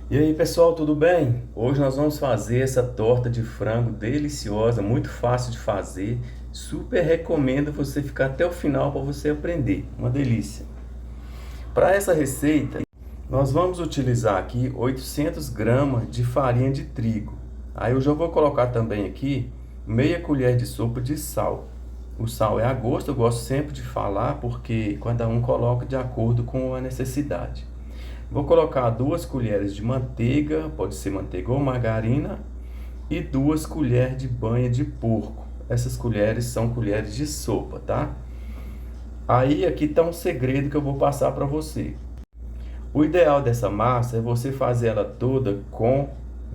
E aí pessoal, tudo bem? Hoje nós vamos fazer essa torta de frango deliciosa, muito fácil de fazer. Super recomendo você ficar até o final para você aprender. Uma delícia. Para essa receita, nós vamos utilizar aqui 800 gramas de farinha de trigo. Aí eu já vou colocar também aqui meia colher de sopa de sal. O sal é a gosto, eu gosto sempre de falar porque cada um coloca de acordo com a necessidade. Vou colocar 2 colheres de manteiga, pode ser manteiga ou margarina, e 2 colheres de banha de porco. Essas colheres são colheres de sopa, tá? Aí aqui está um segredo que eu vou passar para você. O ideal dessa massa é você fazer ela toda com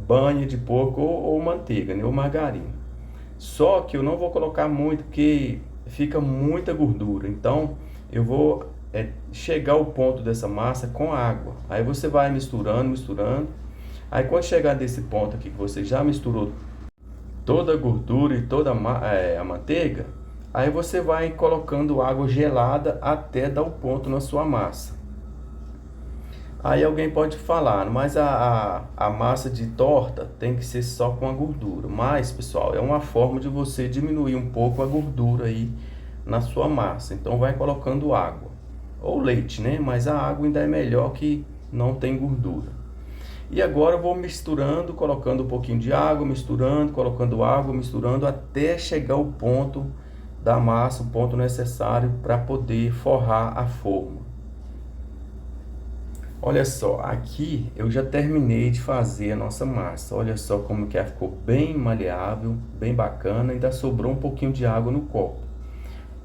banha de porco ou manteiga, né, ou margarina. Só que eu não vou colocar muito porque fica muita gordura. Então eu vou chegar ao ponto dessa massa com água. Aí você vai misturando, misturando. Aí quando chegar nesse ponto aqui que você já misturou toda a gordura e toda a manteiga, aí você vai colocando água gelada até dar o ponto na sua massa. Aí alguém pode falar, mas a massa de torta tem que ser só com a gordura. Mas, pessoal, é uma forma de você diminuir um pouco a gordura aí na sua massa. Então vai colocando água. Ou leite, né? Mas a água ainda é melhor que não tem gordura. E agora eu vou misturando, colocando um pouquinho de água, misturando, colocando água, misturando, até chegar ao ponto da massa, o ponto necessário para poder forrar a forma. Olha só, aqui eu já terminei de fazer a nossa massa. Olha só como que ela ficou bem maleável, bem bacana. Ainda sobrou um pouquinho de água no copo.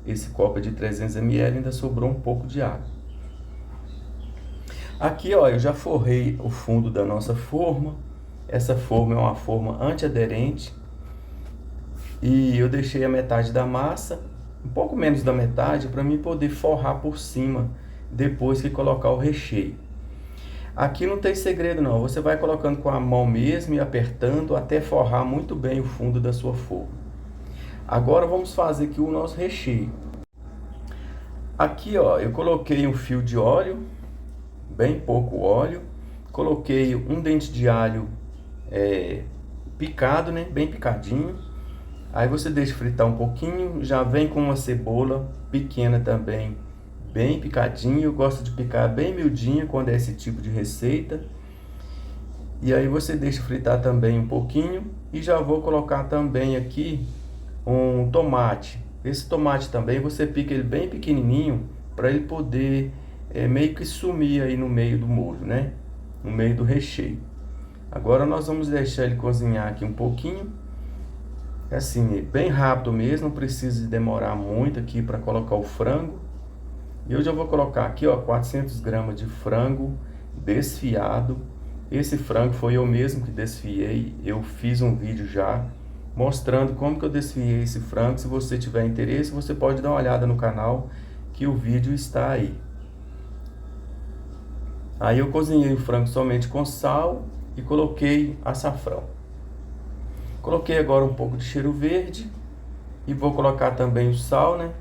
Esse copo é de 300 ml, ainda sobrou um pouco de água. Aqui, ó, eu já forrei o fundo da nossa forma. Essa forma é uma forma antiaderente. E eu deixei a metade da massa, um pouco menos da metade, para mim poder forrar por cima depois que colocar o recheio. Aqui não tem segredo não, você vai colocando com a mão mesmo e apertando até forrar muito bem o fundo da sua forma. Agora vamos fazer aqui o nosso recheio. Aqui, ó, eu coloquei um fio de óleo, bem pouco óleo. Coloquei um dente de alho picado, né, bem picadinho. Aí você deixa fritar um pouquinho, já vem com uma cebola pequena também, bem picadinho. Eu gosto de picar bem miudinha quando é esse tipo de receita. E aí você deixa fritar também um pouquinho. E já vou colocar também aqui um tomate. Esse tomate também você pica ele bem pequenininho para ele poder meio que sumir aí no meio do molho, né? No meio do recheio. Agora nós vamos deixar ele cozinhar aqui um pouquinho. Assim, bem rápido mesmo, não precisa demorar muito aqui para colocar o frango. E eu já vou colocar aqui, ó, 400 gramas de frango desfiado. Esse frango foi eu mesmo que desfiei. Eu fiz um vídeo já mostrando como que eu desfiei esse frango. Se você tiver interesse, você pode dar uma olhada no canal que o vídeo está aí. Aí eu cozinhei o frango somente com sal e coloquei açafrão. Coloquei agora um pouco de cheiro verde e vou colocar também o sal, né?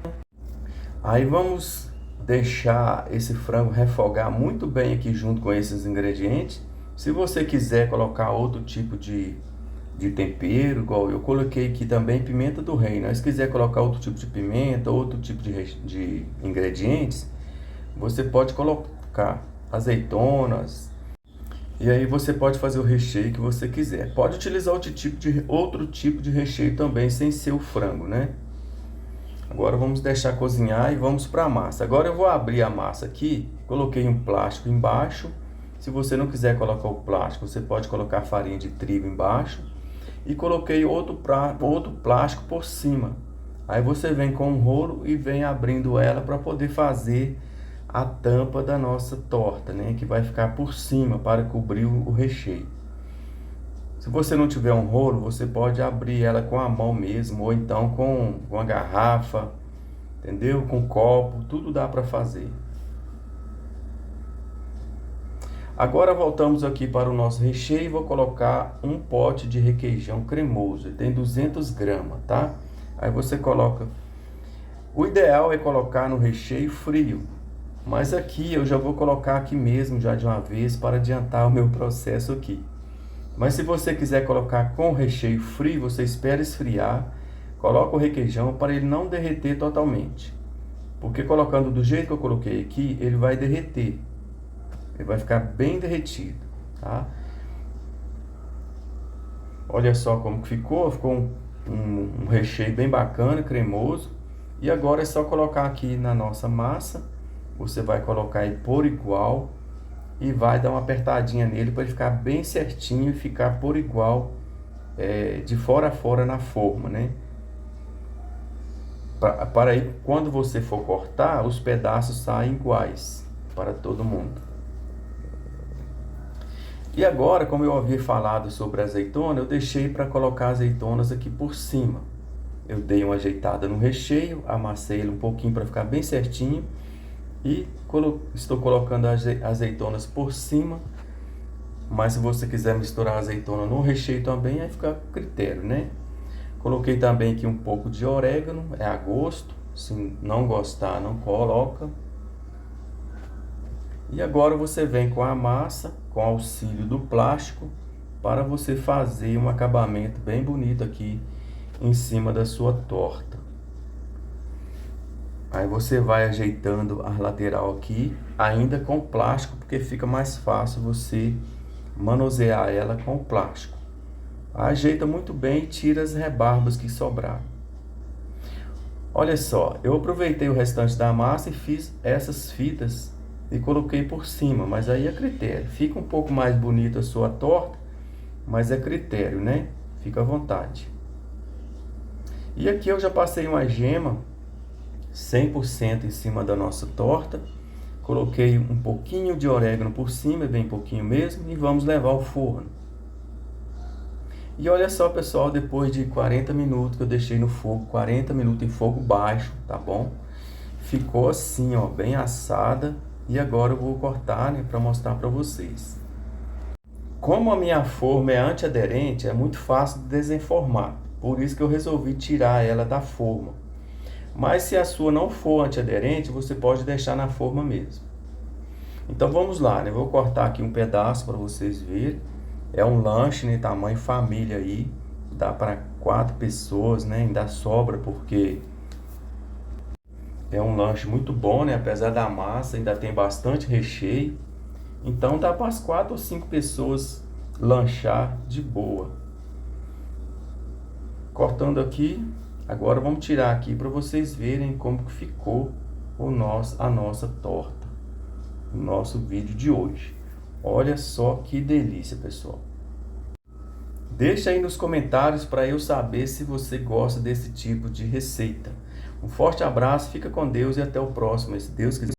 Aí vamos deixar esse frango refogar muito bem aqui junto com esses ingredientes. Se você quiser colocar outro tipo de tempero, igual eu coloquei aqui também pimenta do reino. Mas se quiser colocar outro tipo de pimenta, outro tipo de ingredientes, você pode colocar azeitonas. E aí você pode fazer o recheio que você quiser. Pode utilizar outro tipo de recheio também, sem ser o frango, né? Agora vamos deixar cozinhar e vamos para a massa. Agora eu vou abrir a massa aqui. Coloquei um plástico embaixo. Se você não quiser colocar o plástico, você pode colocar farinha de trigo embaixo. E coloquei outro plástico por cima. Aí você vem com um rolo e vem abrindo ela para poder fazer a tampa da nossa torta, né? Que vai ficar por cima para cobrir o recheio. Se você não tiver um rolo, você pode abrir ela com a mão mesmo, ou então com uma garrafa, entendeu? Com um copo, tudo dá para fazer. Agora voltamos aqui para o nosso recheio e vou colocar um pote de requeijão cremoso. Ele tem 200 gramas, tá? Aí você coloca. O ideal é colocar no recheio frio. Mas aqui eu já vou colocar aqui mesmo, já de uma vez, para adiantar o meu processo aqui. Mas se você quiser colocar com recheio frio, você espera esfriar, coloca o requeijão para ele não derreter totalmente. Porque colocando do jeito que eu coloquei aqui, ele vai derreter. Ele vai ficar bem derretido, tá? Olha só como que ficou. Ficou um recheio bem bacana, cremoso. E agora é só colocar aqui na nossa massa. Você vai colocar aí por igual e vai dar uma apertadinha nele para ele ficar bem certinho e ficar por igual, de fora a fora na forma, né? Para aí, quando você for cortar, os pedaços saem iguais para todo mundo. E agora, como eu havia falado sobre a azeitona, eu deixei para colocar azeitonas aqui por cima. Eu dei uma ajeitada no recheio, amassei ele um pouquinho para ficar bem certinho e estou colocando as azeitonas por cima. Mas se você quiser misturar a azeitona no recheio também, aí fica a critério, né? Coloquei também aqui um pouco de orégano, é a gosto. Se não gostar, não coloca. E agora você vem com a massa, com auxílio do plástico, para você fazer um acabamento bem bonito aqui em cima da sua torta. Aí você vai ajeitando a lateral aqui, ainda com plástico, porque fica mais fácil você manusear ela com o plástico. Ajeita muito bem e tira as rebarbas que sobraram. Olha só, eu aproveitei o restante da massa e fiz essas fitas e coloquei por cima, mas aí é critério. Fica um pouco mais bonita a sua torta, mas é critério, né? Fica à vontade. E aqui eu já passei uma gema 100% em cima da nossa torta. Coloquei um pouquinho de orégano por cima, bem pouquinho mesmo, e vamos levar ao forno. E olha só, pessoal, depois de 40 minutos que eu deixei no fogo, 40 minutos em fogo baixo, tá bom? Ficou assim, ó, bem assada. E agora eu vou cortar, né, para mostrar para vocês. Como a minha forma é antiaderente, é muito fácil de desenformar. Por isso que eu resolvi tirar ela da forma. Mas se a sua não for antiaderente, você pode deixar na forma mesmo. Então vamos lá, né? Vou cortar aqui um pedaço para vocês verem. É um lanche, né, tamanho família aí. Dá para 4 pessoas, né? Ainda sobra porque é um lanche muito bom, né? Apesar da massa, ainda tem bastante recheio. Então dá para as 4 ou 5 pessoas lanchar de boa. Cortando aqui, agora vamos tirar aqui para vocês verem como que ficou a nossa torta. O nosso vídeo de hoje. Olha só que delícia, pessoal. Deixa aí nos comentários para eu saber se você gosta desse tipo de receita. Um forte abraço, fica com Deus e até o próximo, se Deus quiser.